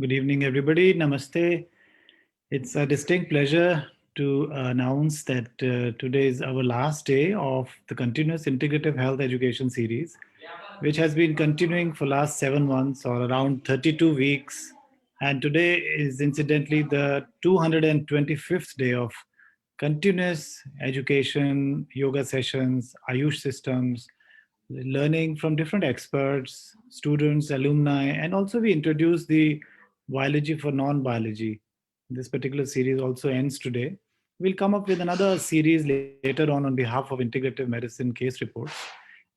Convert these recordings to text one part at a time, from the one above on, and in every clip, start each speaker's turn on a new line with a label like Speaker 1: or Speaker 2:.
Speaker 1: Good evening, everybody. Namaste. It's a distinct pleasure to announce that today is our last day of the continuous integrative health education series, which has been continuing for last 7 months or around 32 weeks. And today is incidentally the 225th day of continuous education, yoga sessions, Ayush systems, learning from different experts, students, alumni, and also we introduce the biology for non-biology. This particular series also ends today. We'll come up with another series later on behalf of integrative medicine case reports.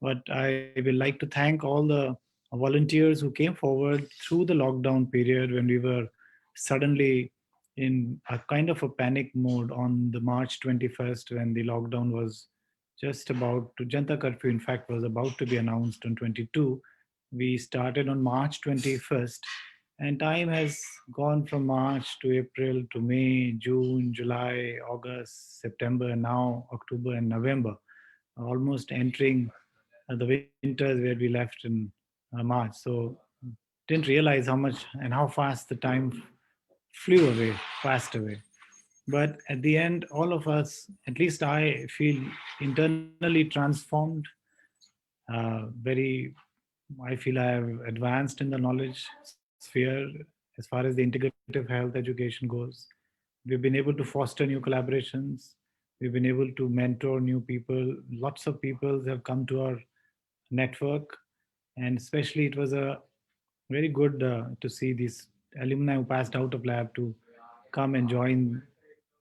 Speaker 1: But I will like to thank all the volunteers who came forward through the lockdown period when we were suddenly in a kind of a panic mode on the March 21st when the lockdown was just about to Janta curfew, in fact, was about to be announced on 22. We started on March 21st, and time has gone from March to April to May, June, July, August, September, and now October and November, almost entering the winters where we left in March. So didn't realize how much and how fast the time flew away, passed away. But at the end, all of us, at least I feel internally transformed, very I feel I have advanced in the knowledge sphere as far as the integrative health education goes. We've been able to foster new collaborations. We've been able to mentor new people. Lots of people have come to our network, and especially it was a very good to see these alumni who passed out of lab to come and join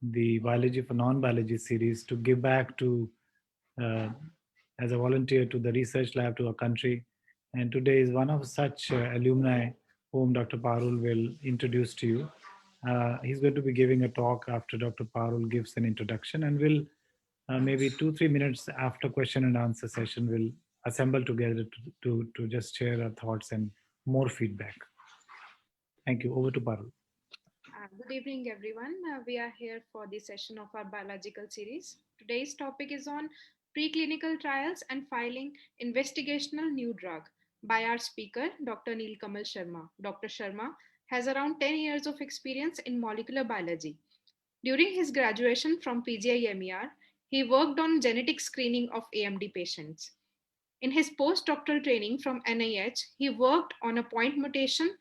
Speaker 1: the biology for non-biology series to give back to uh, as a volunteer to the research lab to our country. And today is one of such alumni whom Dr. Parul will introduce to you. He's going to be giving a talk after Dr. Parul gives an introduction, and we'll maybe 2-3 minutes after question and answer session, we'll assemble together to just share our thoughts and more feedback. Thank you. Over to Parul.
Speaker 2: Good evening, everyone. We are here for the session of our biological series. Today's topic is on preclinical trials and filing investigational new drug by our speaker, Dr. Neel Kamal Sharma. Dr. Sharma has around 10 years of experience in molecular biology. During his graduation from PGIMER, he worked on genetic screening of AMD patients. In his postdoctoral training from NIH, he worked on a point mutation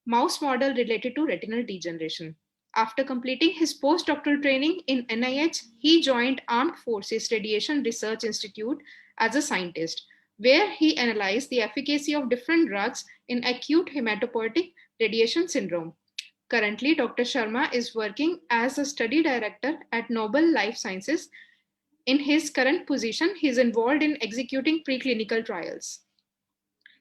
Speaker 2: mouse model related to retinal degeneration. After completing his postdoctoral training in NIH, he joined Armed Forces Radiation Research Institute as a scientist, where he analyzed the efficacy of different drugs in acute hematopoietic radiation syndrome. Currently, Dr. Sharma is working as a study director at Nobel Life Sciences. In his current position, he is involved in executing preclinical trials.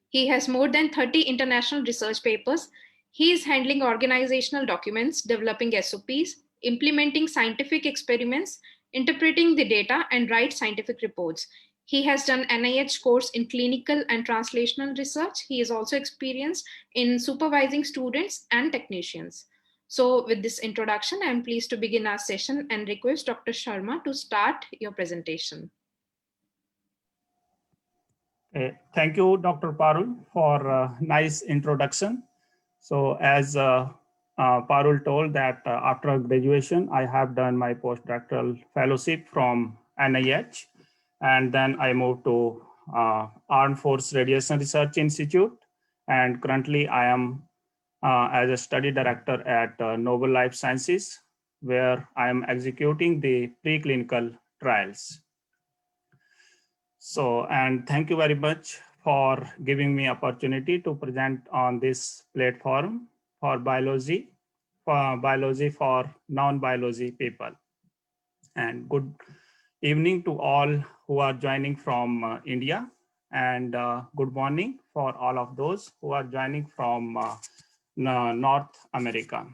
Speaker 2: He has more than 30 international research papers. He is handling organizational documents, developing SOPs, implementing scientific experiments, interpreting the data, and write scientific reports. He has done NIH course in clinical and translational research. He is also experienced in supervising students and technicians. So with this introduction, I am pleased to begin our session and request Dr. Sharma to start your presentation.
Speaker 3: Thank you, Dr. Parul, for a nice introduction. So as Parul told that after graduation, I have done my postdoctoral fellowship from NIH, and then I moved to Armed Force Radiation Research Institute, and currently I am as a study director at Nobel Life Sciences, where I am executing the preclinical trials. So, and thank you very much for giving me opportunity to present on this platform for biology for non-biology people. And good evening to all who are joining from India, and good morning for all of those who are joining from North America.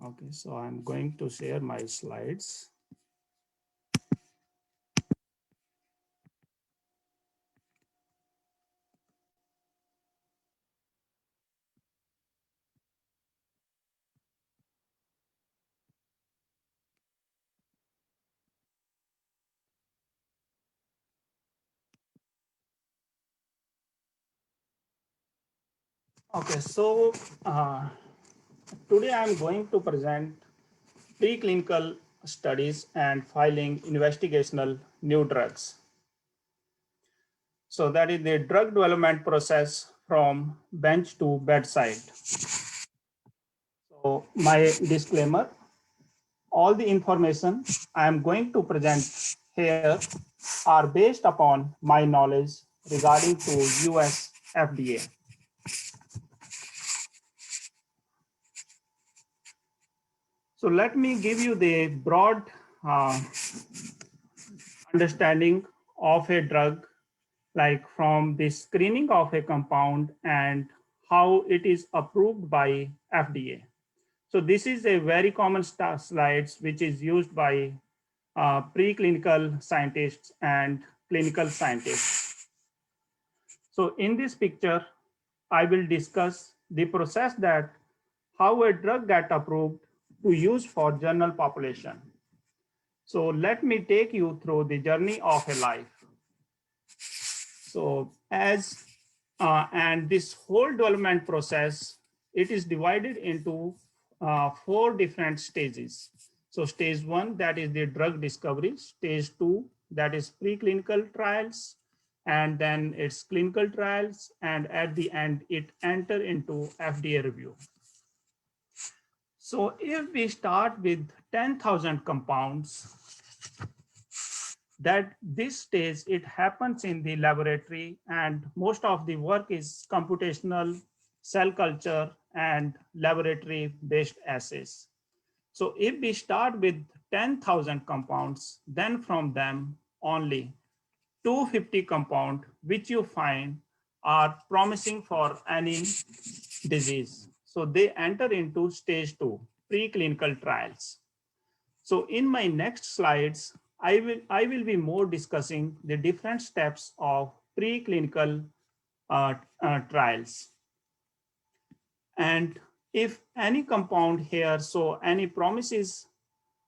Speaker 3: Okay, so I'm going to share my slides. Okay, so today I'm going to present preclinical studies and filing investigational new drugs. So that is the drug development process from bench to bedside. So my disclaimer, all the information I am going to present here are based upon my knowledge regarding to US FDA. So let me give you the broad understanding of a drug, like from the screening of a compound and how it is approved by FDA. So this is a very common slides which is used by preclinical scientists and clinical scientists. So in this picture, I will discuss the process that how a drug got approved to use for general population. So let me take you through the journey of a life. So and this whole development process, it is divided into 4 different stages. So stage 1, that is the drug discovery. Stage 2, that is preclinical trials, and then it's clinical trials, and at the end it enter into FDA review. So if we start with 10,000 compounds, that this stage it happens in the laboratory, and most of the work is computational, cell culture, and laboratory based assays. So if we start with 10,000 compounds, then from them only 250 compound which you find are promising for any disease, so they enter into stage 2, preclinical trials. So in my next slides, I will be more discussing the different steps of preclinical trials. And if any compound here, so any promises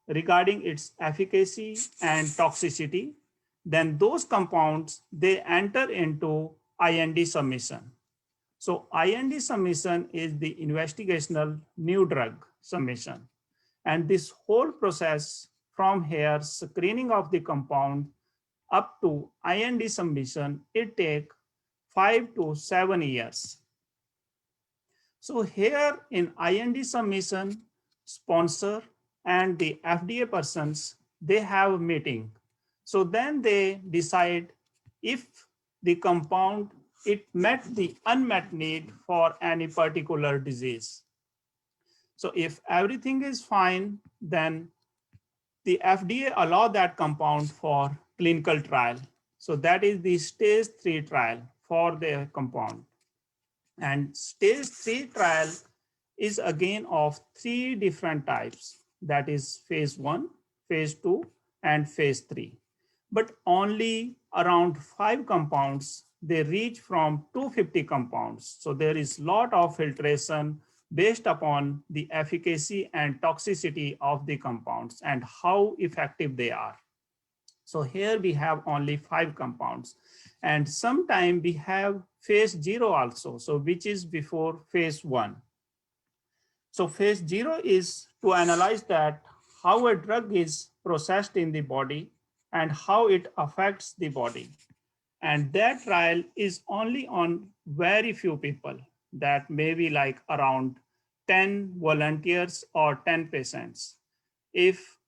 Speaker 3: regarding its efficacy and toxicity, then those compounds, they enter into IND submission. So IND submission is the investigational new drug submission. And this whole process from here, screening of the compound up to IND submission, it takes 5 to 7 years. So here in IND submission, sponsor and the FDA persons, they have a meeting. So then they decide if the compound, it met the unmet need for any particular disease. So if everything is fine, then the FDA allow that compound for clinical trial. So that is the stage 3 trial for the compound. And stage 3 trial is again of 3 different types. That is phase 1, phase 2, and phase 3. But only around 5 compounds, they reach from 250 compounds. So there is lot of filtration based upon the efficacy and toxicity of the compounds and how effective they are. So here we have only 5 compounds, and sometime we have phase 0 also, so which is before phase 1. So phase 0 is to analyze that how a drug is processed in the body and how it affects the body. And that trial is only on very few people, that maybe like around 10 volunteers or 10 patients. If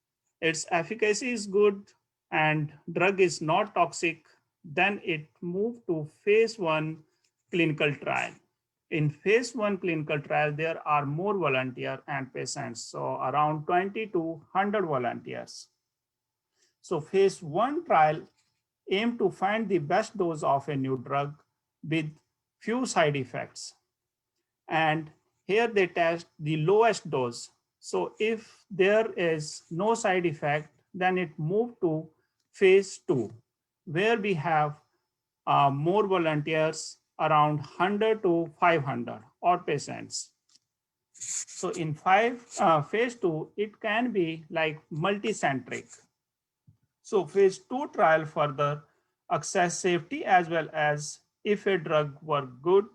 Speaker 3: its efficacy is good and drug is not toxic, then it moved to phase 1 clinical trial. In phase 1 clinical trial, there are more volunteers and patients, so around 20 to 100 volunteers. So phase 1 trial aim to find the best dose of a new drug with few side effects. And here they test the lowest dose. So if there is no side effect, then it moved to phase 2, where we have more volunteers, around 100 to 500 or patients. So in phase 2, it can be like multicentric. So phase 2 trial further assess safety as well as if a drug work good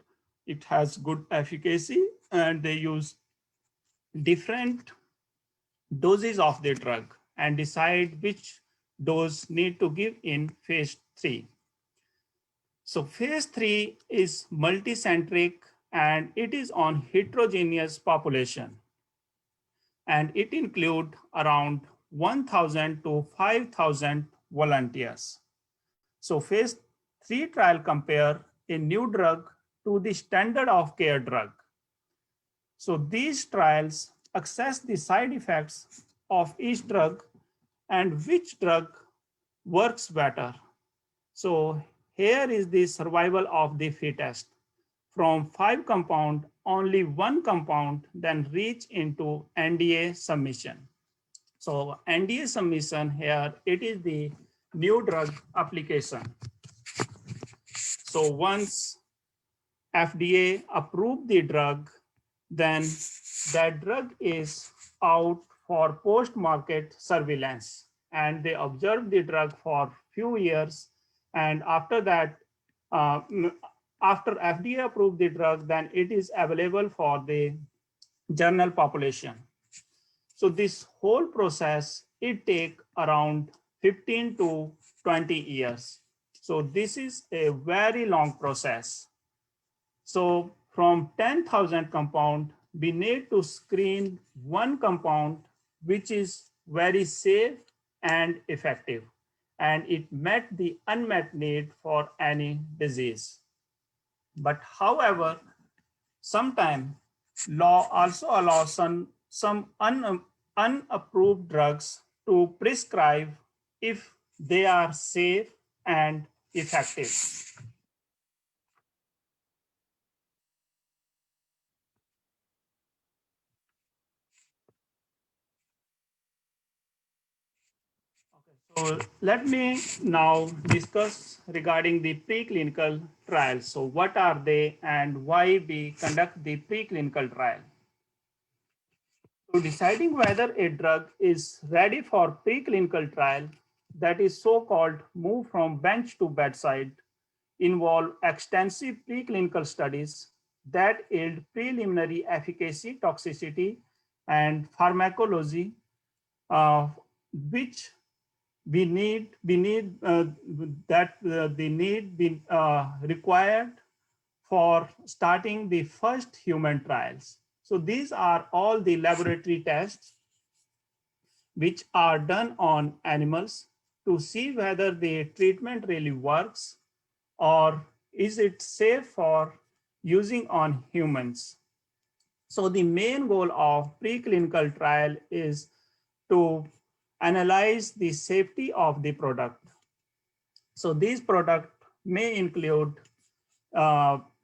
Speaker 3: it has good efficacy, and they use different doses of the drug and decide which dose need to give in phase 3. So phase 3 is multicentric and it is on heterogeneous population, and it include around 1,000 to 5,000 volunteers. So phase 3 trial compare a new drug to the standard of care drug. So these trials assess the side effects of each drug and which drug works better. So here is the survival of the fittest. From 5 compound, only 1 compound then reach into NDA submission. So NDA submission here, it is the new drug application. So once FDA approved the drug, then that drug is out for post-market surveillance, and they observe the drug for few years. And after that, after FDA approved the drug, then it is available for the general population. So this whole process, it take around 15 to 20 years. So this is a very long process. So from 10,000 compound, we need to screen one compound which is very safe and effective, and it met the unmet need for any disease. But however, sometimes law also allows some unapproved drugs to prescribe if they are safe and effective. So let me now discuss regarding the preclinical trials. So what are they and why we conduct the preclinical trial? So deciding whether a drug is ready for preclinical trial, that is so-called move from bench to bedside, involve extensive preclinical studies that yield preliminary efficacy, toxicity, and pharmacology, which we need that the need be required for starting the first human trials. So these are all the laboratory tests which are done on animals to see whether the treatment really works or is it safe for using on humans. So the main goal of preclinical trial is to analyze the safety of the product. So these products may include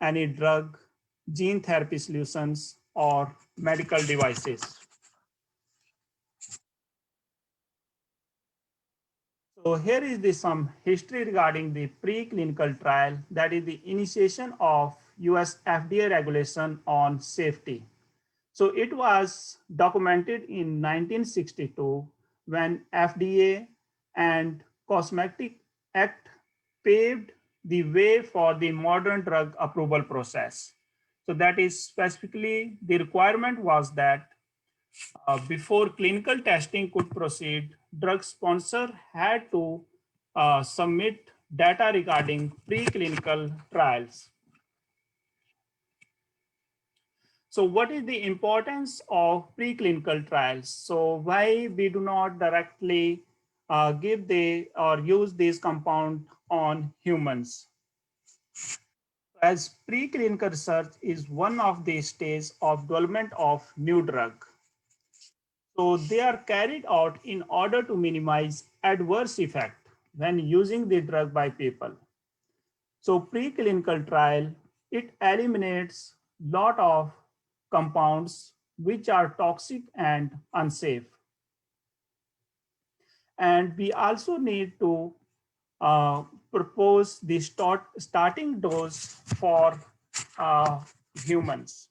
Speaker 3: any drug, gene therapy solutions, or medical devices. So here is some history regarding the preclinical trial, that is the initiation of US FDA regulation on safety. So it was documented in 1962 when FDA and Cosmetic Act paved the way for the modern drug approval process. So that is specifically the requirement was that before clinical testing could proceed, drug sponsor had to submit data regarding preclinical trials. So what is the importance of preclinical trials? So why we do not directly give the or use these compound on humans? As preclinical research is one of the stages of development of new drug. So they are carried out in order to minimize adverse effect when using the drug by people. So preclinical trial, it eliminates lot of compounds which are toxic and unsafe. And we also need to propose the starting dose for humans.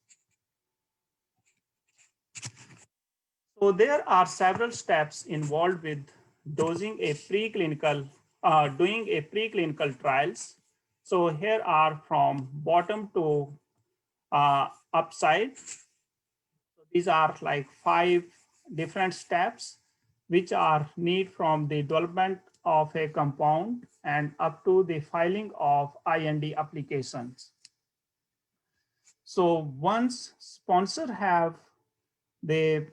Speaker 3: So there are several steps involved with dosing a preclinical, doing a preclinical trials. So here are from bottom to upside. So these are like 5 different steps which are need from the development of a compound and up to the filing of IND applications. So once sponsor have the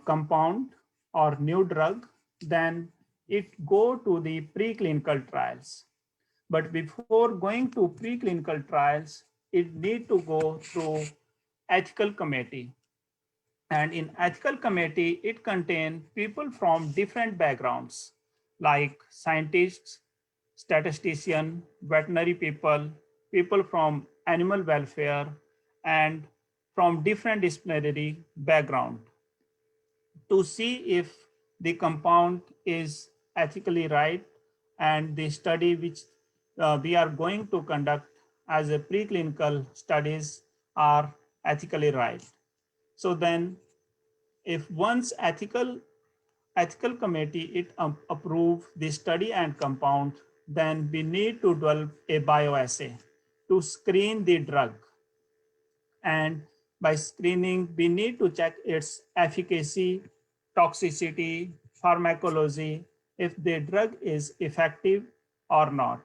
Speaker 3: compound or new drug, then it go to the preclinical trials. But before going to preclinical trials, it need to go through ethical committee. And in ethical committee, it contain people from different backgrounds, like scientists, statistician, veterinary people, people from animal welfare, and from different disciplinary background to see if the compound is ethically right and the study which we are going to conduct as a preclinical studies are ethically right. So then if once ethical committee it approve the study and compound, then we need to develop a bioassay to screen the drug. And by screening, we need to check its efficacy, toxicity, pharmacology, if the drug is effective or not.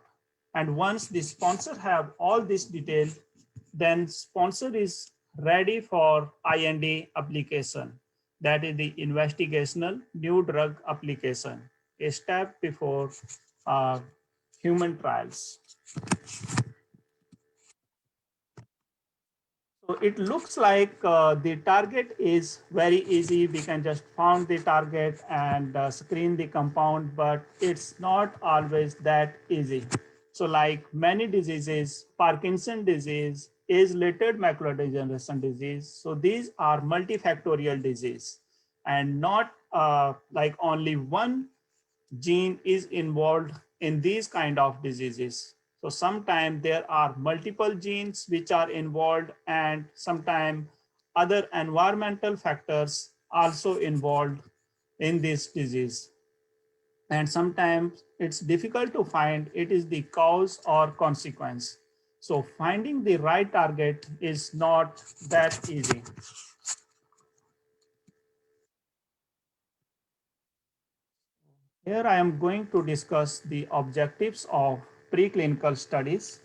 Speaker 3: And once the sponsor have all this detail, then sponsor is ready for IND application. That is the investigational new drug application, a step before human trials. So it looks like the target is very easy. We can just find the target and screen the compound, but it's not always that easy. So like many diseases, Parkinson disease, age-related macular degeneration disease. So these are multifactorial disease and not like only one gene is involved in these kind of diseases. So sometimes there are multiple genes which are involved and sometimes other environmental factors also involved in this disease. And sometimes it's difficult to find it is the cause or consequence. So finding the right target is not that easy. Here I am going to discuss the objectives of preclinical studies.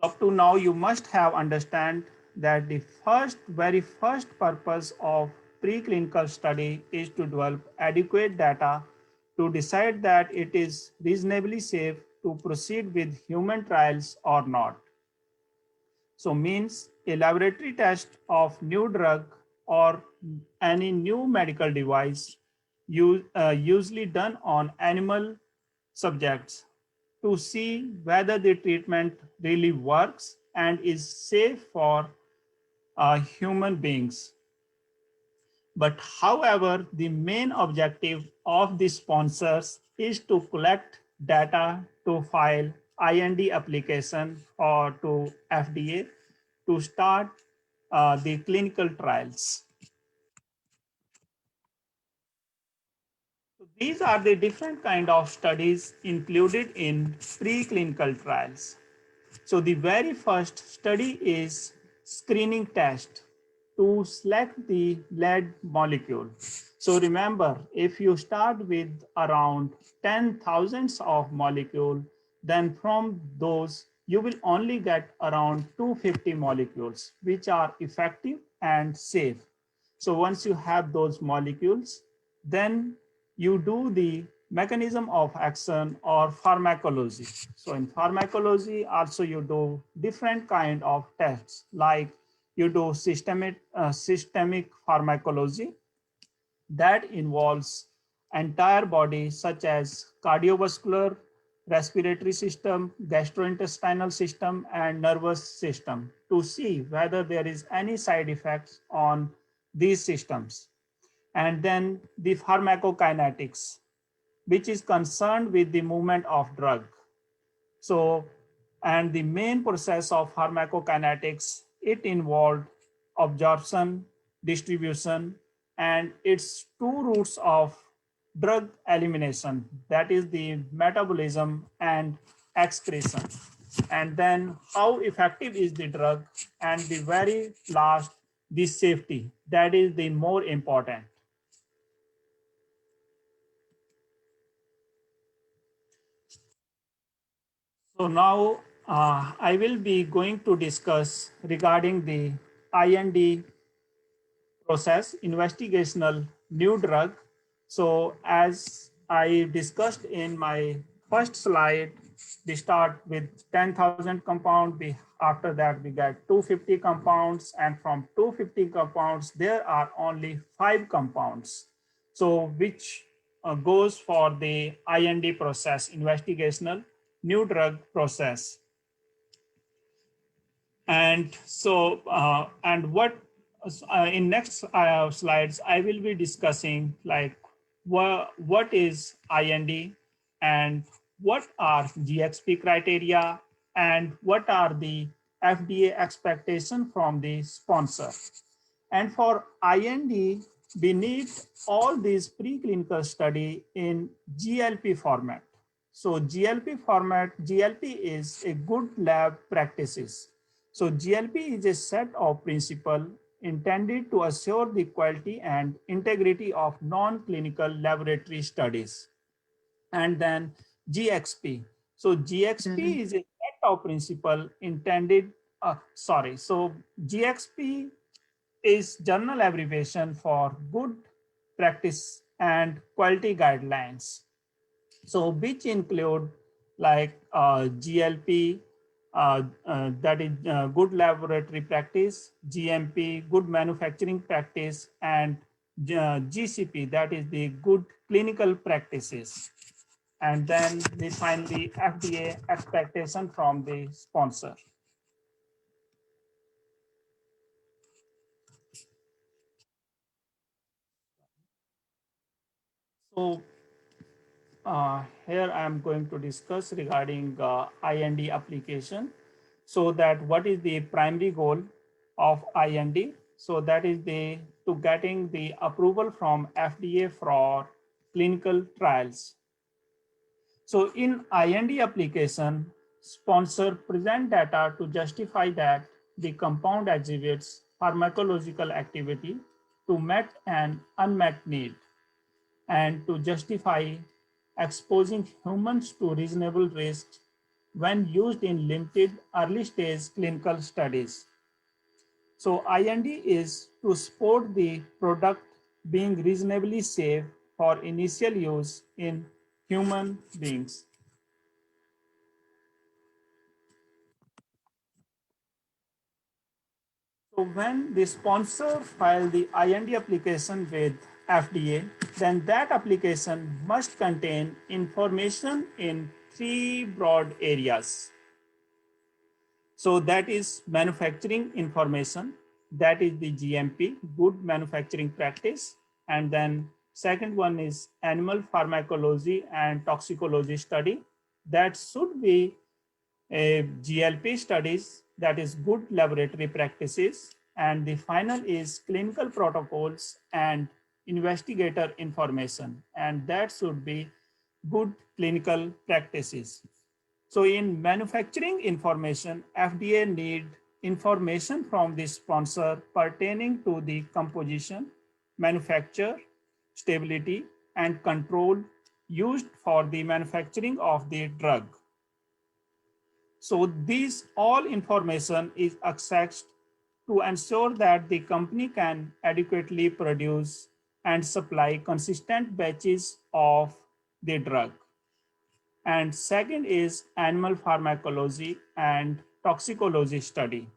Speaker 3: Up to now, you must have understand that the very first purpose of preclinical study is to develop adequate data to decide that it is reasonably safe to proceed with human trials or not. So means a laboratory test of new drug or any new medical device usually done on animal subjects to see whether the treatment really works and is safe for human beings. But however, the main objective of the sponsors is to collect data to file IND application or to FDA to start the clinical trials. So these are the different kind of studies included in preclinical trials. So the very first study is screening test to select the lead molecule. So remember, if you start with around 10,000s of molecule, then from those you will only get around 250 molecules, which are effective and safe. So once you have those molecules, then you do the mechanism of action or pharmacology. So in pharmacology, also you do different kind of tests, like you do systemic pharmacology that involves entire body such as cardiovascular, respiratory system, gastrointestinal system, and nervous system to see whether there is any side effects on these systems. And then the pharmacokinetics, which is concerned with the movement of drug. So, and the main process of pharmacokinetics, it involved absorption, distribution, and its two routes of drug elimination, that is the metabolism and excretion. and then how effective is the drug, and the very last, the safety. That is the more important. So now I will be going to discuss regarding the IND process, investigational new drug. So as I discussed in my first slide, we start with 10,000 compound. After that, we get 250 compounds. And from 250 compounds, there are only 5 compounds. So which goes for the IND process, investigational new drug process. And so, and what in next slides, I will be discussing like what is IND and what are GXP criteria and what are the FDA expectation from the sponsor. And for IND, we need all these preclinical study in GLP format. So GLP format, GLP is a good lab practices. So GLP is a set of principles intended to assure the quality and integrity of non-clinical laboratory studies. And then GXP. So GXP is a set of principle intended, so GXP is journal abbreviation for good practice and quality guidelines. So which include like GLP, that is good laboratory practice, GMP, good manufacturing practice, and GCP, that is the good clinical practices. And then we find the FDA expectation from the sponsor. So here I am going to discuss regarding IND application. So that what is the primary goal of IND? So that is the to getting the approval from FDA for clinical trials. So in IND application, sponsor present data to justify that the compound exhibits pharmacological activity to meet an unmet need and to justify exposing humans to reasonable risks when used in limited early stage clinical studies. So IND is to support the product being reasonably safe for initial use in human beings. So when the sponsor file the IND application with FDA, then that application must contain information in 3 broad areas. So that is manufacturing information, that is the GMP, good manufacturing practice. And then second one is animal pharmacology and toxicology study. That should be a GLP studies, that is good laboratory practices. And the final is clinical protocols and investigator information, and that should be good clinical practices. So in manufacturing information, FDA need information from the sponsor pertaining to the composition, manufacture, stability, and control used for the manufacturing of the drug. So these all information is accessed to ensure that the company can adequately produce and supply consistent batches of the drug. And second is animal pharmacology and toxicology study.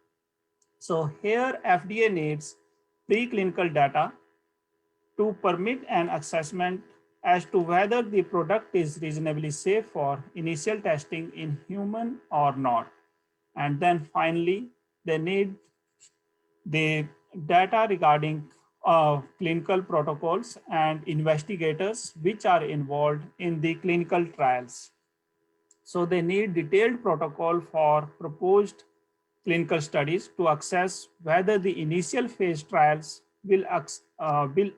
Speaker 3: So here FDA needs preclinical data to permit an assessment as to whether the product is reasonably safe for initial testing in human or not. And then finally, they need the data regarding clinical protocols and investigators which are involved in the clinical trials. So they need detailed protocol for proposed clinical studies to assess whether the initial phase trials will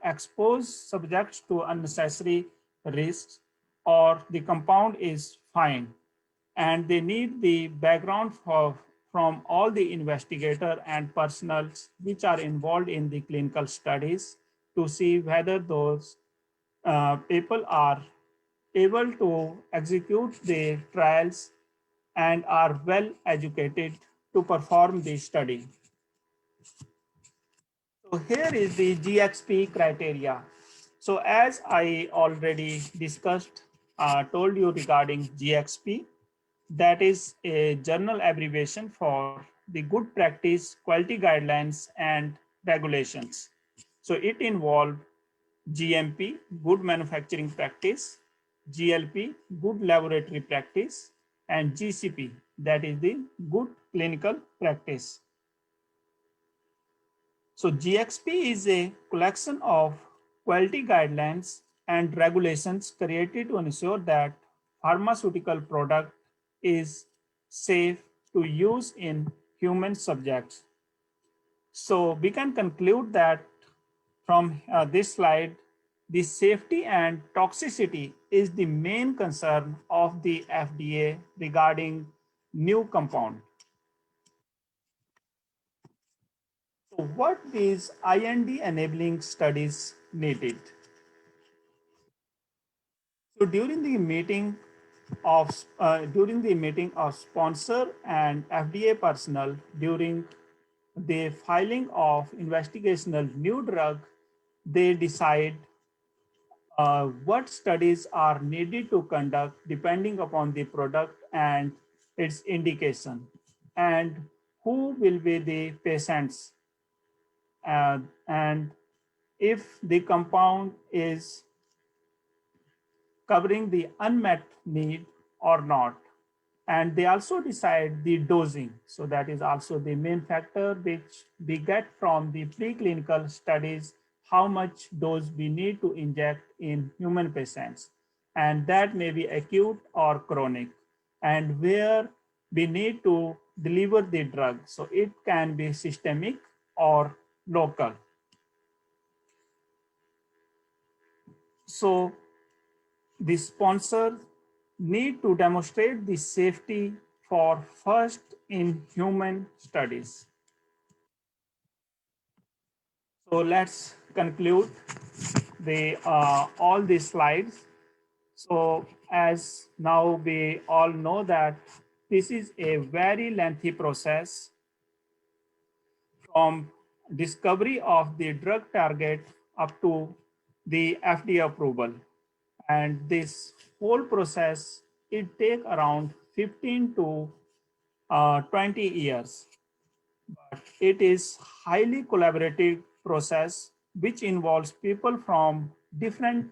Speaker 3: expose subjects to unnecessary risks or the compound is fine. and they need the background from all the investigator and personals which are involved in the clinical studies to see whether those people are able to execute the trials and are well educated to perform the study. So here is the GXP criteria. So as I already discussed, told you regarding GXP, that is a journal abbreviation for the good practice, quality guidelines, and regulations. So it involves GMP, good manufacturing practice, GLP, good laboratory practice, and GCP, that is the good clinical practice. So GXP is a collection of quality guidelines and regulations created to ensure that pharmaceutical product is safe to use in human subjects. So we can conclude that from this slide, the safety and toxicity is the main concern of the FDA regarding new compound. So what these IND enabling studies needed? So during the meeting of sponsor and FDA personnel during the filing of investigational new drug, they decide what studies are needed to conduct depending upon the product and its indication, and who will be the patients, and if the compound is covering the unmet need or not. And they also decide the dosing. So that is also the main factor which we get from the preclinical studies, how much dose we need to inject in human patients. And that may be acute or chronic. And where we need to deliver the drug. So it can be systemic or local. So the sponsor need to demonstrate the safety for first in human studies. So let's conclude the all these slides. So as now we all know that this is a very lengthy process from discovery of the drug target up to the FDA approval. And this whole process, it take around 15 to 20 years. But it is highly collaborative process which involves people from different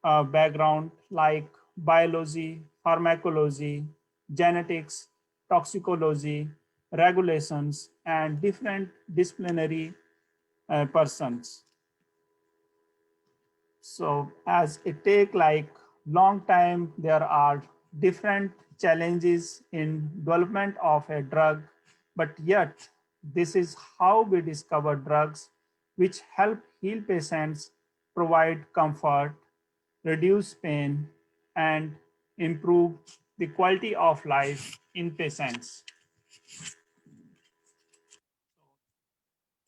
Speaker 3: background like biology, pharmacology, genetics, toxicology, regulations, and different disciplinary persons. So as it take like long time, there are different challenges in development of a drug, but yet this is how we discover drugs which help heal patients, provide comfort, reduce pain, and improve the quality of life in patients.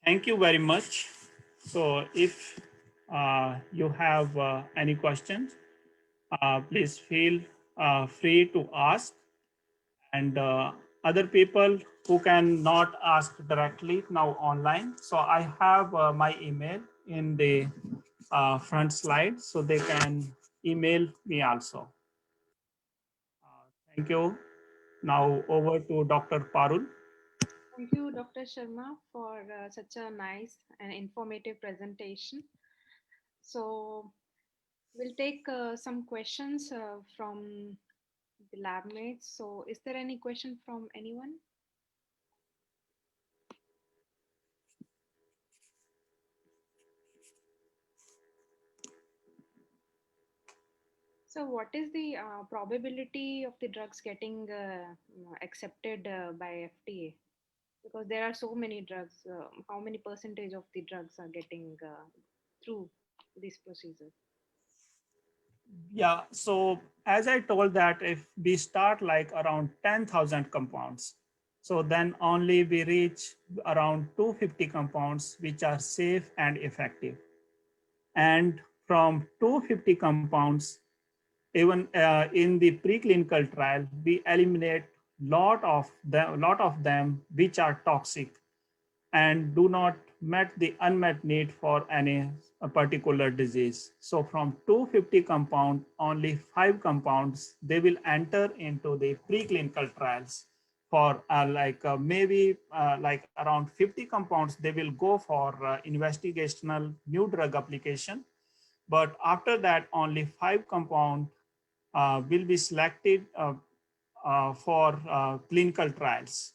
Speaker 3: Thank you very much. So if you have any questions, please feel free to ask. And other people who cannot ask directly now online. So I have my email in the front slide, so they can email me also. Thank you. Now over to Dr. Parul.
Speaker 2: Thank you, Dr. Sharma, for such a nice and informative presentation. So, we'll take some questions from the lab mates. So, is there any question from anyone? So, what is the probability of the drugs getting accepted by FDA? Because there are so many drugs. How many percentage of the drugs are getting through this procedure?
Speaker 3: Yeah, so as I told that if we start like around 10,000 compounds, so then only we reach around 250 compounds which are safe and effective. And from 250 compounds, even in the preclinical trial, we eliminate lot of them which are toxic and do not met the unmet need for any particular disease. So from 250 compound, only 5 compounds, they will enter into the preclinical trials for maybe like around 50 compounds, they will go for investigational new drug application. But after that, only 5 compound will be selected for clinical trials.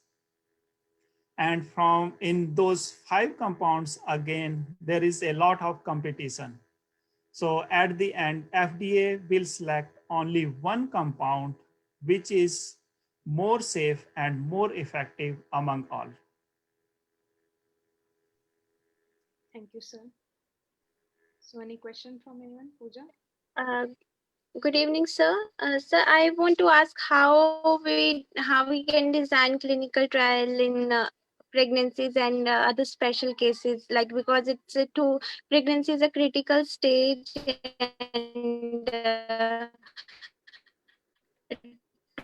Speaker 3: And from in those 5 compounds, again, there is a lot of competition. So at the end, FDA will select only one compound, which is more safe and more effective among all.
Speaker 2: Thank you, sir. So, any question from anyone, Pooja?
Speaker 4: Uh, Good evening, sir. Sir, I want to ask how we can design clinical trial in pregnancies and other special cases, like because it's pregnancy is a critical stage and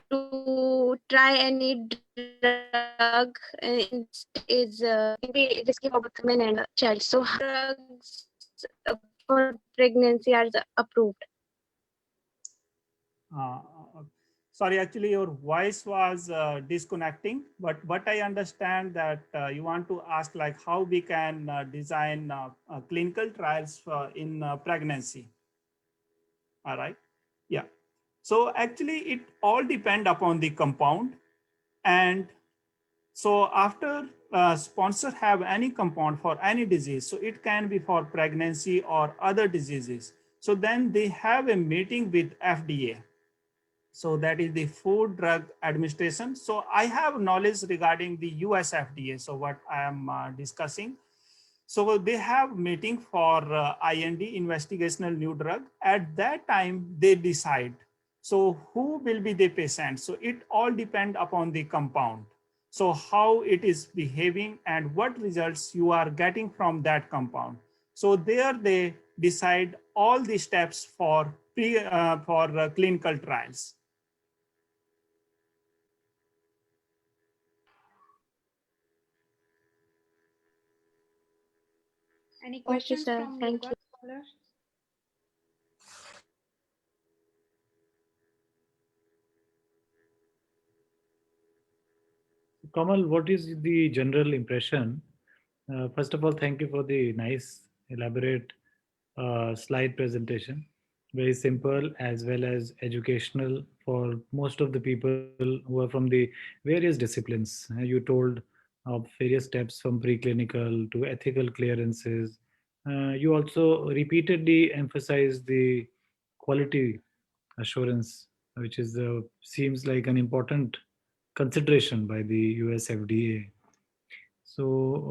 Speaker 4: to try any drug in this is can be risky for both women and child. So, how drugs for pregnancy are approved?
Speaker 3: Uh, Sorry, actually your voice was disconnecting, but what I understand that you want to ask like how we can design clinical trials in pregnancy. All right. Yeah. So actually it all depend upon the compound. And so after sponsor have any compound for any disease, so it can be for pregnancy or other diseases. So then they have a meeting with FDA. So that is the Food Drug Administration. So I have knowledge regarding the US FDA. So what I am discussing. So they have meeting for IND, investigational new drug. At that time, they decide. So who will be the patient? So it all depend upon the compound. So how it is behaving and what results you are getting from that compound. So there they decide all the steps for clinical trials.
Speaker 2: Any
Speaker 4: Okay,
Speaker 2: questions
Speaker 4: sir.
Speaker 2: from
Speaker 4: Thank
Speaker 2: yoga
Speaker 4: you.
Speaker 2: scholars?
Speaker 1: Kamal, what is the general impression? First of all, thank you for the nice, elaborate slide presentation. Very simple as well as educational for most of the people who are from the various disciplines. You told of various steps from preclinical to ethical clearances. You also repeatedly emphasized the quality assurance, which is seems like an important consideration by the US FDA. So,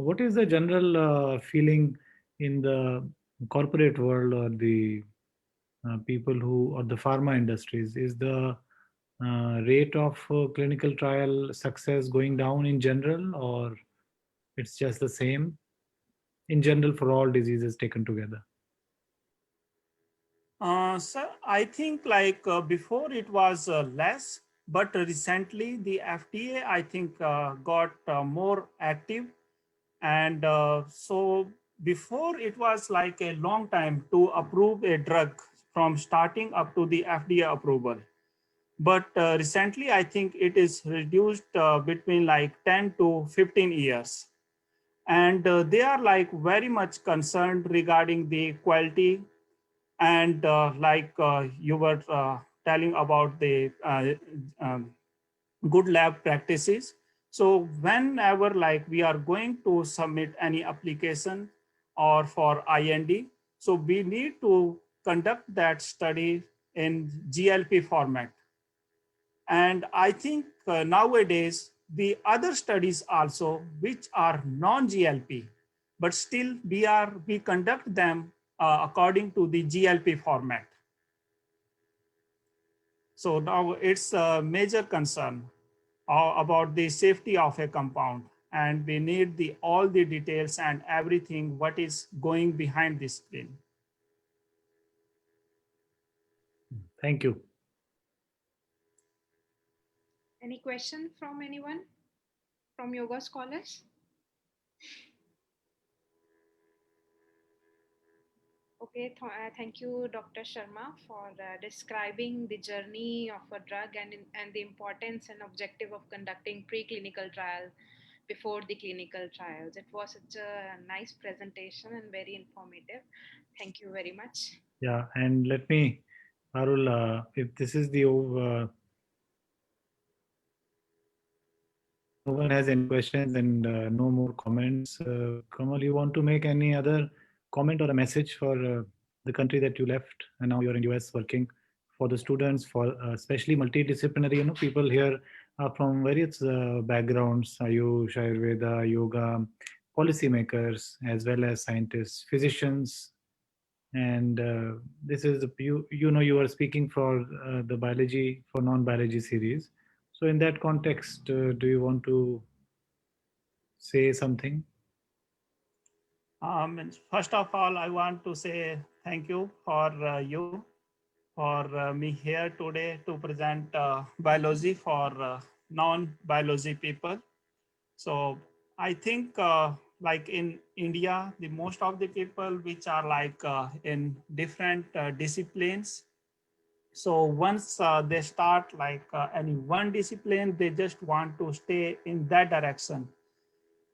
Speaker 1: what is the general feeling in the corporate world or the people who or the pharma industries? Is the rate of clinical trial success going down in general, or it's just the same in general for all diseases taken together?
Speaker 3: Sir, I think like before it was less, but recently the FDA I think got more active, and so before it was like a long time to approve a drug from starting up to the FDA approval. But recently I think it is reduced between like 10 to 15 years. And they are like very much concerned regarding the quality and you were telling about the good lab practices. So whenever like we are going to submit any application or for IND, so we need to conduct that study in GLP format. And I think nowadays the other studies also which are non-GLP, but still we conduct them according to the GLP format. So now it's a major concern about the safety of a compound, and we need all the details and everything what is going behind the screen.
Speaker 1: Thank you.
Speaker 2: Any question from anyone from yoga scholars? Okay, thank you, Dr. Sharma, for describing the journey of a drug and the importance and objective of conducting preclinical trial before the clinical trials. It was such a nice presentation and very informative. Thank you very much.
Speaker 1: Yeah, and let me, Parul, if this is the no one has any questions and no more comments, Kamal, you want to make any other comment or a message for the country that you left and now you're in US working for the students, for especially multidisciplinary, people here are from various backgrounds, Ayush, Ayurveda, yoga, policymakers, as well as scientists, physicians, and this is you are speaking for the biology for non-biology series. So in that context, do you want to say something?
Speaker 3: First of all, I want to say thank you for you for me here today to present biology for non-biology people. So I think like in India, the most of the people which are like in different disciplines. So once they start like any one discipline, they just want to stay in that direction.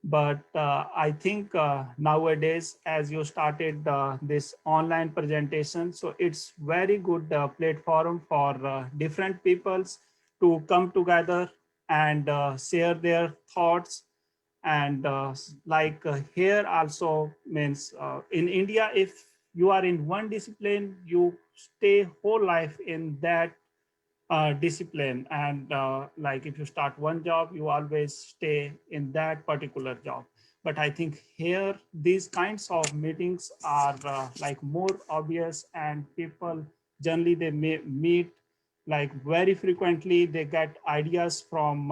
Speaker 3: But I think nowadays, as you started this online presentation, so it's very good platform for different peoples to come together and share their thoughts. And like here also means in India, if you are in one discipline, you stay whole life in that discipline, and like if you start one job, you always stay in that particular job. But I think here these kinds of meetings are like more obvious, and people generally they may meet like very frequently. They get ideas from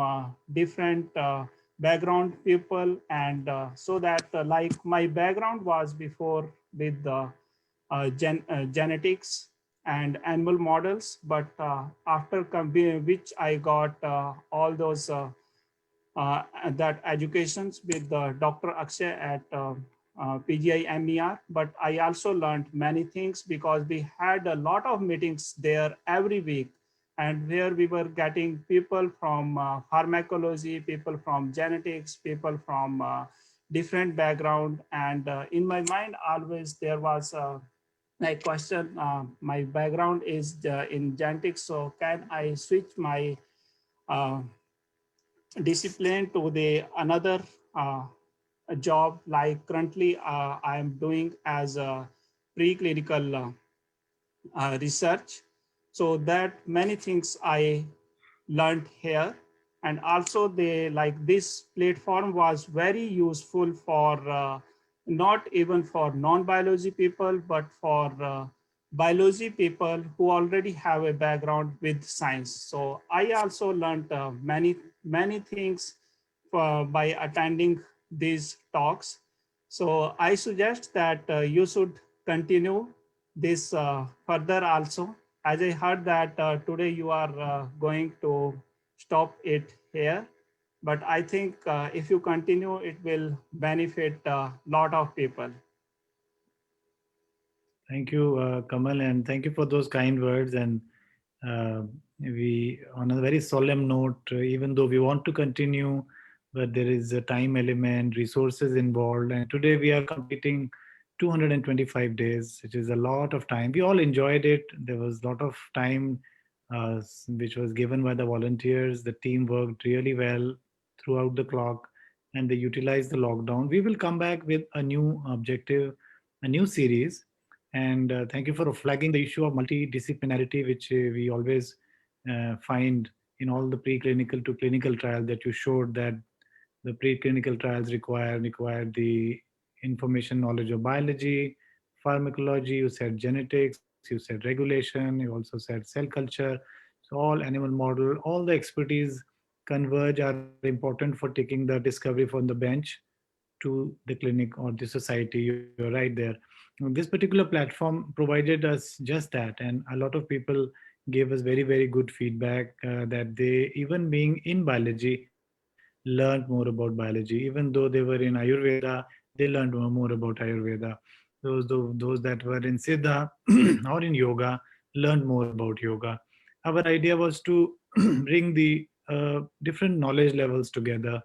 Speaker 3: different background people, and so that like my background was before with the genetics and animal models, but after which I got all those that educations with Dr. Akshay at PGI MER. But I also learned many things because we had a lot of meetings there every week, and where we were getting people from pharmacology, people from genetics, people from different background. And in my mind, always there was like question, my background is in genetics, so can I switch my uh, discipline to the another job, like currently I am doing as a preclinical research. So that many things I learned here. And also they like this platform was very useful for not even for non-biology people, but for biology people who already have a background with science. So I also learned many things by attending these talks. So I suggest that you should continue this further also. As I heard that today you are going to stop it here, but I think if you continue, it will benefit a lot of people.
Speaker 1: Thank you, Kamal, and thank you for those kind words. And uh, we, on a very solemn note, even though we want to continue, but there is a time element, resources involved, and today we are completing 225 days, which is a lot of time. We all enjoyed it. There was a lot of time which was given by the volunteers. The team worked really well throughout the clock, and they utilized the lockdown. We will come back with a new objective, a new series. And thank you for flagging the issue of multidisciplinarity, which we always find in all the preclinical to clinical trials, that you showed that the preclinical trials require the information knowledge of biology, pharmacology, you said genetics, you said regulation, you also said cell culture. So all animal model, all the expertise converge are important for taking the discovery from the bench to the clinic or the society. You're right there. This particular platform provided us just that, and a lot of people gave us very, very good feedback that they, even being in biology, learned more about biology. Even though they were in Ayurveda, they learned more about Ayurveda. Those that were in Siddha or in yoga learned more about yoga. Our idea was to bring the different knowledge levels together.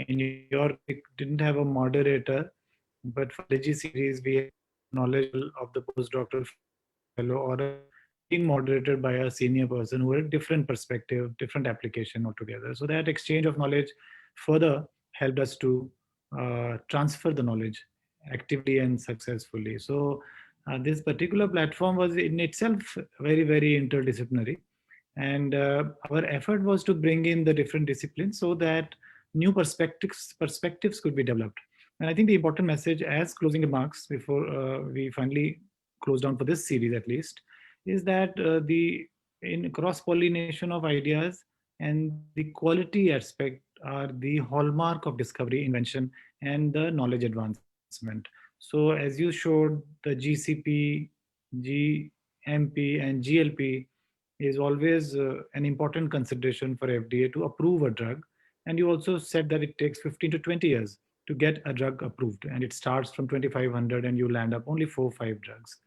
Speaker 1: In your case, we didn't have a moderator, but for the biology series, we had knowledge level of the postdoctoral fellow or being moderated by a senior person who had a different perspective, different application altogether. So that exchange of knowledge further helped us to transfer the knowledge actively and successfully. So this particular platform was in itself very, very interdisciplinary, and our effort was to bring in the different disciplines so that new perspectives could be developed. And I think the important message as closing remarks before we finally close down for this series at least is that the in cross pollination of ideas and the quality aspect are the hallmark of discovery, invention, and the knowledge advancement. So as you showed, the GCP, GMP, and GLP is always an important consideration for FDA to approve a drug. And you also said that it takes 15 to 20 years to get a drug approved, and it starts from 2500 and you land up only 4 or 5 drugs.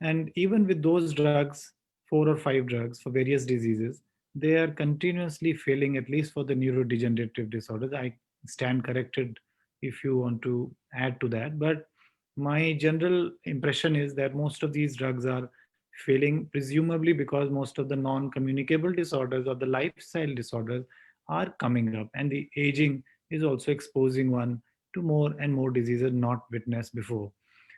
Speaker 1: And even with those drugs, 4 or 5 drugs for various diseases, they are continuously failing, at least for the neurodegenerative disorders. I stand corrected if you want to add to that. But my general impression is that most of these drugs are failing, presumably because most of the non communicable disorders or the lifestyle disorders are coming up, and the aging is also exposing one to more and more diseases not witnessed before.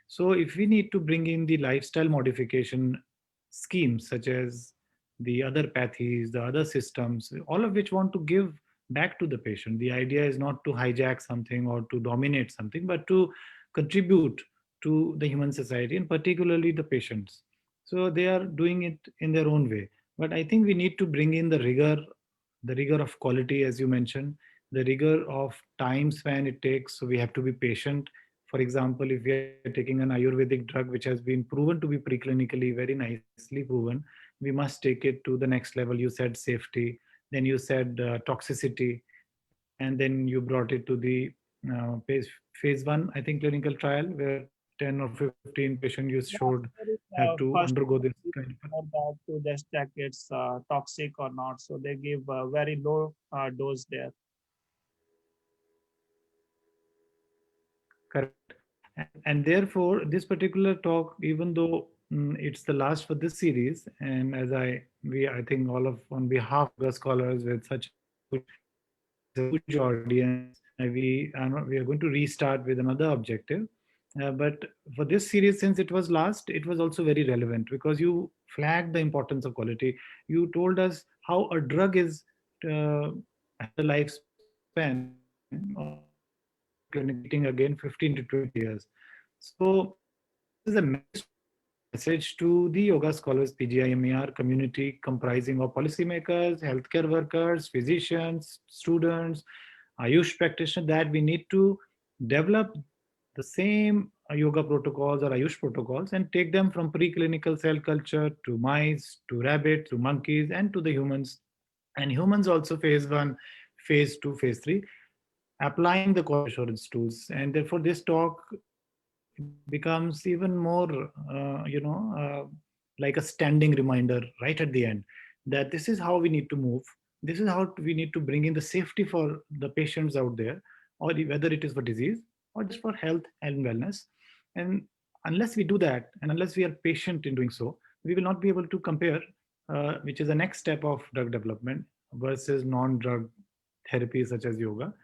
Speaker 1: So, if we need to bring in the lifestyle modification schemes, such as the other pathies, the other systems, all of which want to give back to the patient, the idea is not to hijack something or to dominate something, but to contribute to the human society and particularly the patients. So, they are doing it in their own way. But I think we need to bring in the rigor of quality, as you mentioned, the rigor of time span it takes. So, we have to be patient. For example, if we are taking an Ayurvedic drug which has been proven to be preclinically very nicely proven, we must take it to the next level. You said safety, then you said toxicity, and then you brought it to the phase one, I think, clinical trial where 10 or 15 patients you showed
Speaker 3: Yeah,
Speaker 1: have
Speaker 3: there is,
Speaker 1: to undergo
Speaker 3: first
Speaker 1: this kind of.
Speaker 3: for that to just check it's toxic or not. So they give a very low dose there.
Speaker 1: Correct. And therefore, this particular talk, even though it's the last for this series, and as I think all of on behalf of the scholars with such a huge audience, we are going to restart with another objective. But for this series, since it was last, it was also very relevant because you flagged the importance of quality. You told us how a drug is has a lifespan of preclinical again 15 to 20 years. So this is a message to the yoga scholars, PGIMER community comprising of policymakers, healthcare workers, physicians, students, Ayush practitioners, that we need to develop the same yoga protocols or Ayush protocols and take them from preclinical cell culture to mice, to rabbits, to monkeys, and to the humans. And humans also phase one, phase two, phase three, applying the quality assurance tools. And therefore, this talk becomes even more, like a standing reminder right at the end that this is how we need to move. This is how we need to bring in the safety for the patients out there, or whether it is for disease or just for health and wellness. And unless we do that, and unless we are patient in doing so, we will not be able to compare, which is the next step of drug development versus non-drug therapies such as yoga,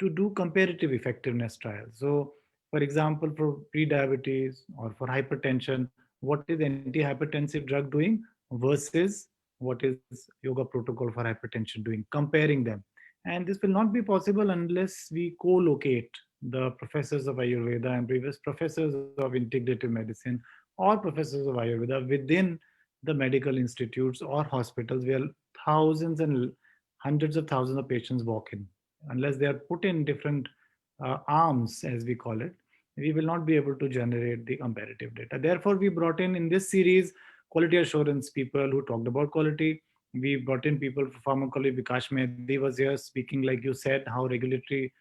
Speaker 1: to do comparative effectiveness trials. So, for example, for pre-diabetes or for hypertension, what is antihypertensive drug doing versus what is yoga protocol for hypertension doing, comparing them. And this will not be possible unless we co-locate the professors of Ayurveda and previous professors of integrative medicine or professors of Ayurveda within the medical institutes or hospitals where thousands and hundreds of thousands of patients walk in. Unless they are put in different arms, as we call it, we will not be able to generate the comparative data. Therefore, we brought in this series quality assurance people who talked about quality. We brought in people for pharmacology. Vikash Mehdi was here speaking, like you said, how regulatory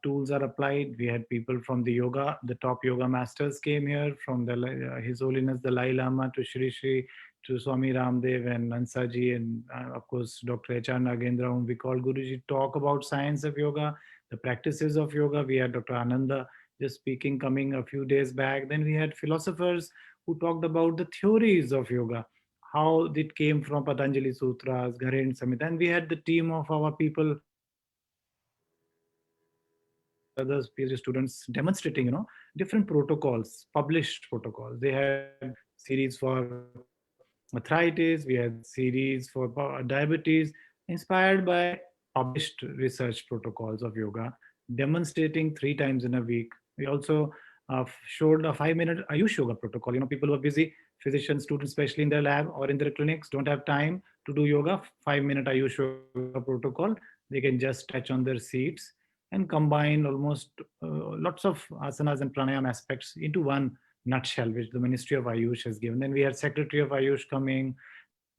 Speaker 1: tools are applied. We had people from the yoga, the top yoga masters came here, from the His Holiness Dalai Lama to Shri Shri to Swami Ramdev and Nansaji, and of course Dr. H.R. Nagendra, whom we call Guruji, talk about science of yoga, the practices of yoga. We had Dr. Ananda just speaking, coming a few days back. Then we had philosophers who talked about the theories of yoga, how it came from Patanjali Sutras, Garen Samhita. And we had the team of our people, other PhD students demonstrating, different protocols, published protocols. They had series for arthritis, we had series for diabetes, inspired by published research protocols of yoga, demonstrating 3 times in a week. We also showed a 5-minute Ayush yoga protocol. People who are busy, physicians, students, especially in their lab or in their clinics, don't have time to do yoga. 5-minute Ayush yoga protocol. They can just stretch on their seats and combine almost lots of asanas and pranayama aspects into one nutshell, which the Ministry of Ayush has given. Then we had Secretary of Ayush coming,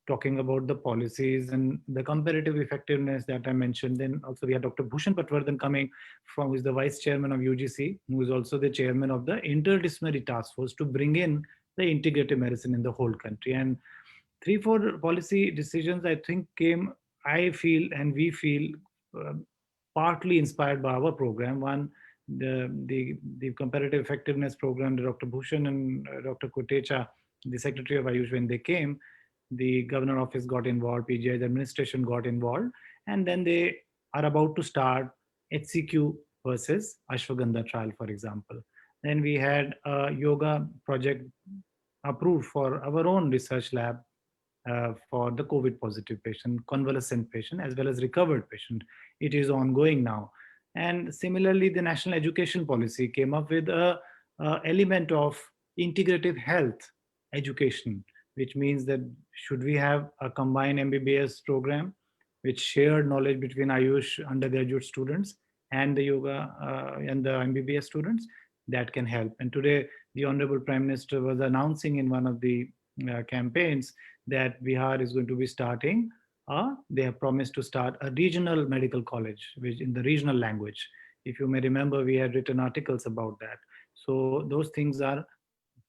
Speaker 1: talking about the policies and the comparative effectiveness that I mentioned. Then also we had Dr. Bhushan Patwardhan coming from, who is the Vice Chairman of UGC, who is also the Chairman of the Interdisciplinary Task Force to bring in the integrative medicine in the whole country. And 3-4 policy decisions, I think, came, I feel, and we feel, uh, partly inspired by our program. One, the comparative effectiveness program, the Dr. Bhushan and Dr. Kotecha, the Secretary of Ayush, when they came, the governor office got involved, PGI's administration got involved, and then they are about to start HCQ versus Ashwagandha trial, for example. Then we had a yoga project approved for our own research lab for the COVID positive patient, convalescent patient, as well as recovered patient. It is ongoing now. And similarly, the national education policy came up with a element of integrative health education, which means that should we have a combined MBBS program with shared knowledge between Ayush undergraduate students and the yoga and the MBBS students, that can help. And today, the Honorable Prime Minister was announcing in one of the campaigns that Bihar is going to be starting. They have promised to start a regional medical college, which in the regional language. If you may remember, we had written articles about that. So those things are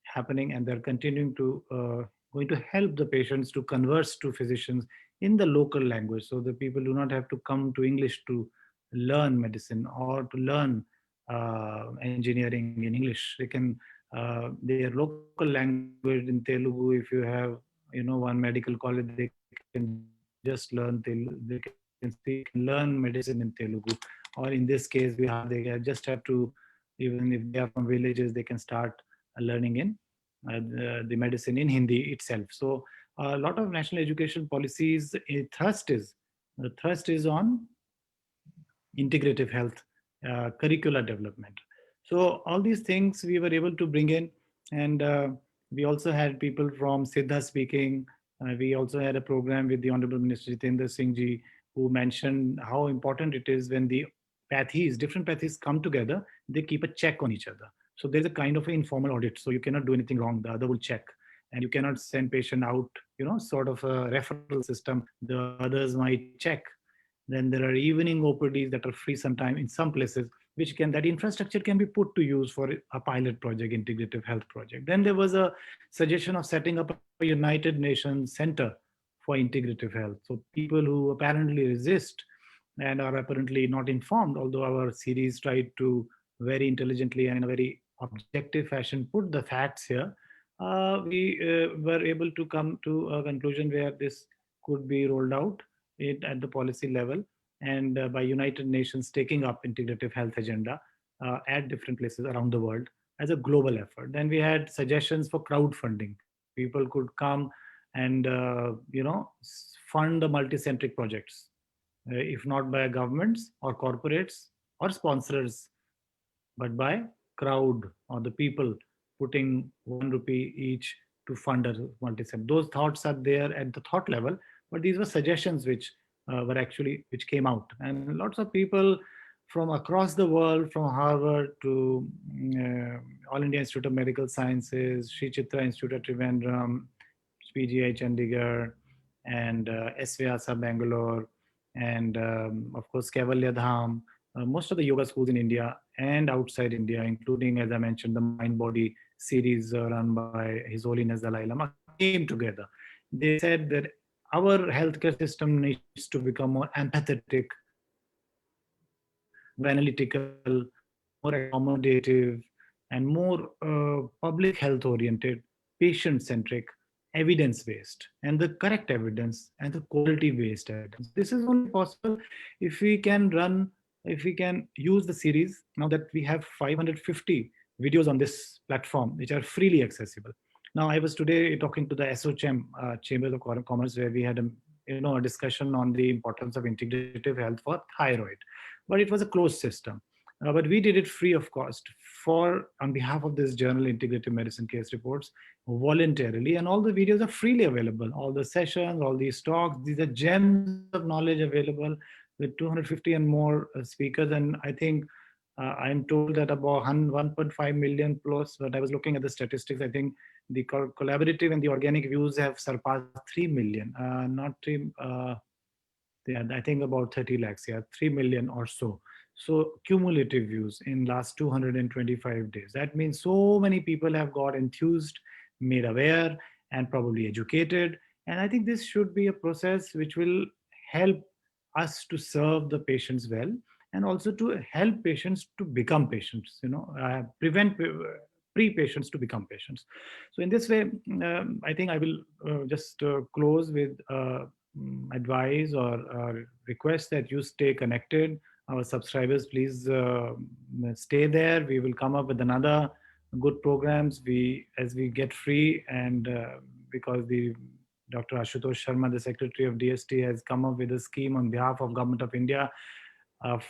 Speaker 1: happening, and they're continuing to going to help the patients to converse to physicians in the local language, so the people do not have to come to English to learn medicine or to learn engineering in English. They can their local language in Telugu. If you have one medical college, they can just learn they can learn medicine in Telugu. Or in this case Bihar, they just have to, even if they are from villages, they can start learning in the medicine in Hindi itself. So a lot of national education policies, the thrust is on integrative health, curricular development. So all these things we were able to bring in, and we also had people from Siddha speaking. We also had a program with the Honorable Minister Jitendra Singh ji, who mentioned how important it is when the different pathies come together, they keep a check on each other. So there's a kind of an informal audit. So you cannot do anything wrong, the other will check. And you cannot send patient out, sort of a referral system. The others might check. Then there are evening OPDs that are free sometime in some places, which can, that infrastructure can be put to use for a pilot project, integrative health project. Then there was a suggestion of setting up a United Nations Center for integrative health. So people who apparently resist and are apparently not informed, although our series tried to very intelligently and in a very objective fashion put the facts here, we were able to come to a conclusion where this could be rolled out at the policy level, and by United Nations taking up integrative health agenda at different places around the world as a global effort. Then we had suggestions for crowdfunding. People could come and fund the multi-centric projects, if not by governments or corporates or sponsors, but by crowd or the people putting 1 rupee each to fund a multi-center. Those thoughts are there at the thought level, but these were suggestions which which came out. And lots of people from across the world, from Harvard to All India Institute of Medical Sciences, Sri Chitra Institute at Trivandrum, PGI Chandigarh, and SVASA Bangalore, and of course Kaivalya Dham, most of the yoga schools in India and outside India, including, as I mentioned, the Mind Body series run by His Holiness Dalai Lama, came together. They said that our healthcare system needs to become more empathetic, more analytical, more accommodative, and more public health oriented, patient centric, evidence based, and the correct evidence and the quality based evidence. This is only possible if we can run, if we can use the series now that we have 550 videos on this platform which are freely accessible. Now, I was today talking to the SOCHM, Chambers of Commerce, where we had a discussion on the importance of integrative health for thyroid, but it was a closed system. But we did it free of cost for on behalf of this journal, Integrative Medicine Case Reports, voluntarily, and all the videos are freely available. All the sessions, all these talks, these are gems of knowledge available with 250 and more speakers. And I think I'm told that about 1.5 million plus, but I was looking at the statistics. I think the collaborative and the organic views have surpassed 3 million, not 3, yeah, I think about 30 lakhs, yeah, 3 million or so. So cumulative views in last 225 days. That means so many people have got enthused, made aware, and probably educated. And I think this should be a process which will help us to serve the patients well, and also to help patients to become patients, prevent pre-patients to become patients. So in this way, I think I will just close with advise or request that you stay connected. Our subscribers, please stay there. We will come up with another good programs as we get free, and because the Dr. Ashutosh Sharma, the Secretary of DST, has come up with a scheme on behalf of Government of India of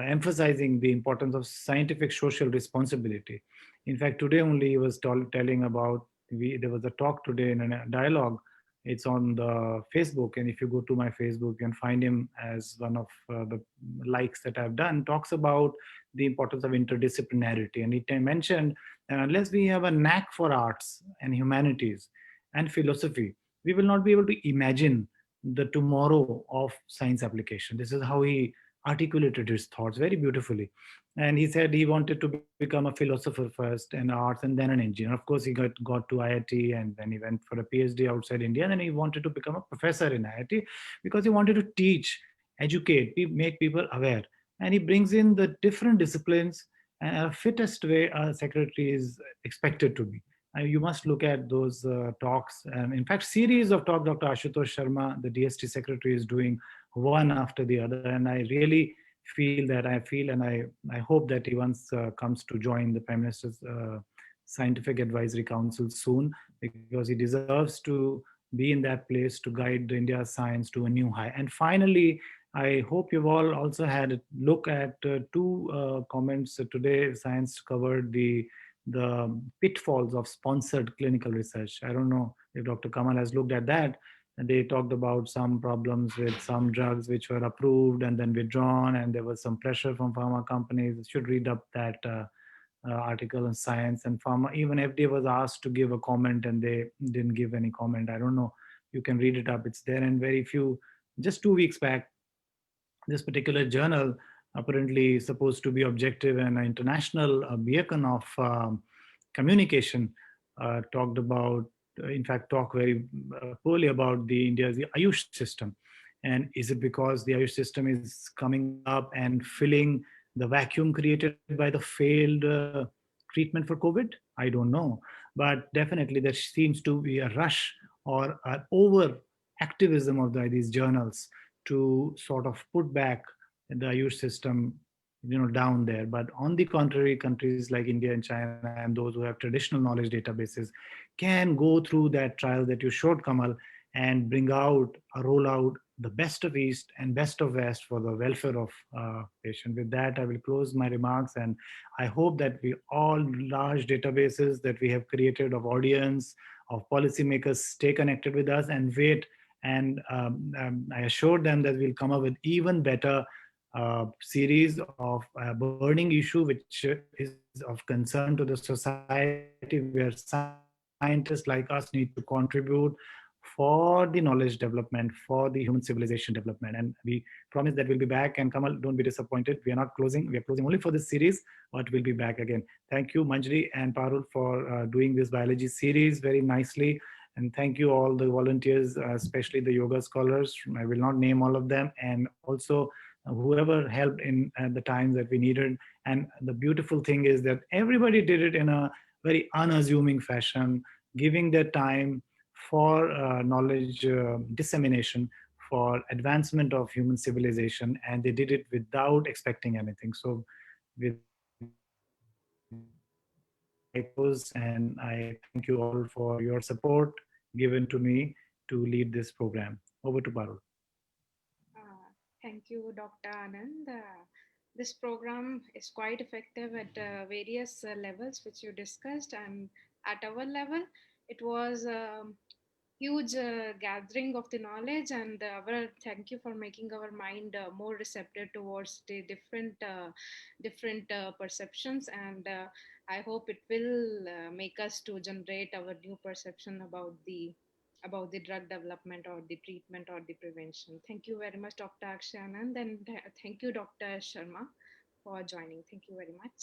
Speaker 1: emphasizing the importance of scientific social responsibility. In fact, today only he was telling about, there was a talk today in a dialogue. It's on the Facebook, and if you go to my Facebook, you can find him as one of the likes that I've done, talks about the importance of interdisciplinarity. And he mentioned that unless we have a knack for arts and humanities and philosophy, we will not be able to imagine the tomorrow of science application. This is how he articulated his thoughts very beautifully. And he said he wanted to become a philosopher first, and arts, and then an engineer. Of course, he got to IIT, and then he went for a PhD outside India. And then he wanted to become a professor in IIT because he wanted to teach, educate, make people aware. And he brings in the different disciplines and a fittest way a secretary is expected to be. You must look at those talks. In fact, series of talk Dr. Ashutosh Sharma, the DST secretary, is doing one after the other. And I really feel that I hope that he once comes to join the Prime Minister's Scientific Advisory Council soon, because he deserves to be in that place to guide India's science to a new high. And finally, I hope you've all also had a look at two comments today. Science covered the pitfalls of sponsored clinical research. I don't know if Dr. Kamal has looked at that. And they talked about some problems with some drugs which were approved and then withdrawn, and there was some pressure from pharma companies. You should read up that article in Science and Pharma. Even FDA was asked to give a comment, and they didn't give any comment. I don't know. You can read it up. It's there. And very few, just 2 weeks back, this particular journal, apparently supposed to be objective and an international beacon of communication, talked about, in fact, talk very poorly about the India's Ayush system. And is it because the Ayush system is coming up and filling the vacuum created by the failed treatment for COVID? I don't know. But definitely there seems to be a rush or an over activism of these journals to sort of put back the Ayush system, down there. But on the contrary, countries like India and China and those who have traditional knowledge databases can go through that trial that you showed, Kamal, and bring out a rollout the best of East and best of West for the welfare of patient. With that, I will close my remarks, and I hope that we all large databases that we have created of audience, of policymakers stay connected with us and wait. And I assured them that we'll come up with even better series of burning issue which is of concern to the society, where scientists like us need to contribute for the knowledge development, for the human civilization development. And we promise that we'll be back. And Kamal, don't be disappointed. We are not closing. We are closing only for this series, but we'll be back again. Thank you, Manjri and Parul, for doing this biology series very nicely. And thank you all the volunteers, especially the yoga scholars. I will not name all of them. And also whoever helped in at the times that we needed. And the beautiful thing is that everybody did it in a very unassuming fashion, giving their time for knowledge dissemination, for advancement of human civilization, and they did it without expecting anything. So with that, I close, and I thank you all for your support given to me to lead this program. Over to Parul.
Speaker 2: Thank you, Dr. Anand. This program is quite effective at various levels, which you discussed, and at our level, it was huge gathering of the knowledge, and our thank you for making our mind more receptive towards the different perceptions, and I hope it will make us to generate our new perception about the drug development or the treatment or the prevention. Thank you very much, Dr. Akshay Anand, and thank you, Dr. Sharma, for joining. Thank you very much.